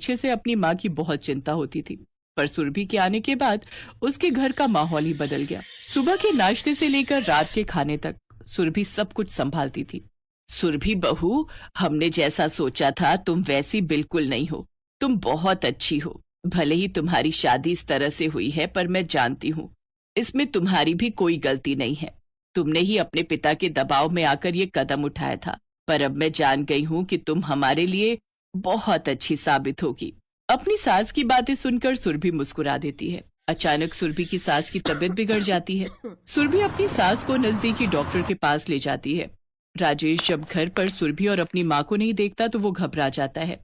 पीछे से अपनी माँ की बहुत चिंता होती थी, पर सुरभि के आने के बाद उसके घर का माहौल ही बदल गया। सुबह के नाश्ते से लेकर रात के खाने तक सुरभि सब कुछ संभालती थी। सुरभि बहू, हमने जैसा सोचा था तुम वैसी बिल्कुल नहीं हो। तुम बहुत अच्छी हो। भले ही तुम्हारी शादी इस तरह से हुई है, पर मैं जानती हूँ इसमें तुम्हारी भी कोई गलती नहीं है। तुमने ही अपने पिता के दबाव में आकर ये कदम उठाया था, पर अब मैं जान गई हूँ कि तुम हमारे लिए बहुत अच्छी साबित होगी। अपनी सास की बातें सुनकर सुरभि मुस्कुरा देती है। अचानक सुरभि की सास की तबीयत बिगड़ जाती है। सुरभि अपनी सास को नजदीकी डॉक्टर के पास ले जाती है। राजेश जब घर पर सुरभि और अपनी माँ को नहीं देखता तो वो घबरा जाता है।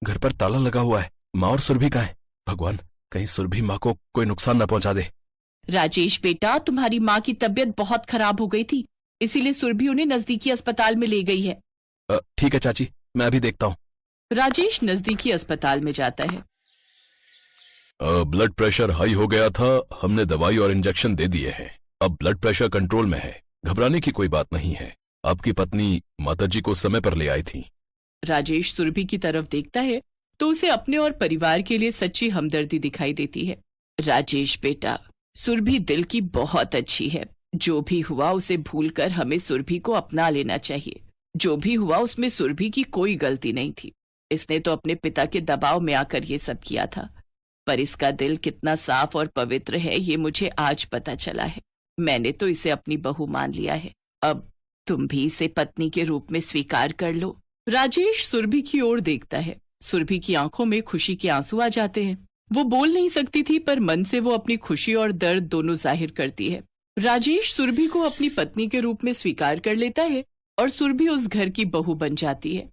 घर पर ताला लगा हुआ है, माँ और सुरभि कहाँ है? भगवान, कहीं सुरभि माँ को कोई नुकसान न पहुंचा दे। राजेश बेटा, तुम्हारी माँ की तबीयत बहुत खराब हो गई थी, इसीलिए सुरभि उन्हें नजदीकी अस्पताल में ले गई है। ठीक है चाची, मैं अभी देखता हूँ। राजेश नजदीकी अस्पताल में जाता है। ब्लड प्रेशर हाई हो गया था, हमने दवाई और इंजेक्शन दे दिए हैं। अब ब्लड प्रेशर कंट्रोल में है, घबराने की कोई बात नहीं है। आपकी पत्नी माताजी को समय पर ले आई थी। राजेश सुरभि की तरफ देखता है तो उसे अपने और परिवार के लिए सच्ची हमदर्दी दिखाई देती है। राजेश बेटा, सुरभि दिल की बहुत अच्छी है। जो भी हुआ उसे भूलकर हमें सुरभि को अपना लेना चाहिए। जो भी हुआ उसमें सुरभि की कोई गलती नहीं थी। इसने तो अपने पिता के दबाव में आकर ये सब किया था, पर इसका दिल कितना साफ और पवित्र है ये मुझे आज पता चला है। मैंने तो इसे अपनी बहू मान लिया है। अब तुम भी इसे पत्नी के रूप में स्वीकार कर लो। राजेश सुरभि की ओर देखता है। सुरभि की आंखों में खुशी के आंसू आ जाते हैं। वो बोल नहीं सकती थी, पर मन से वो अपनी खुशी और दर्द दोनों जाहिर करती है। राजेश सुरभि को अपनी पत्नी के रूप में स्वीकार कर लेता है और सुरभि उस घर की बहू बन जाती है।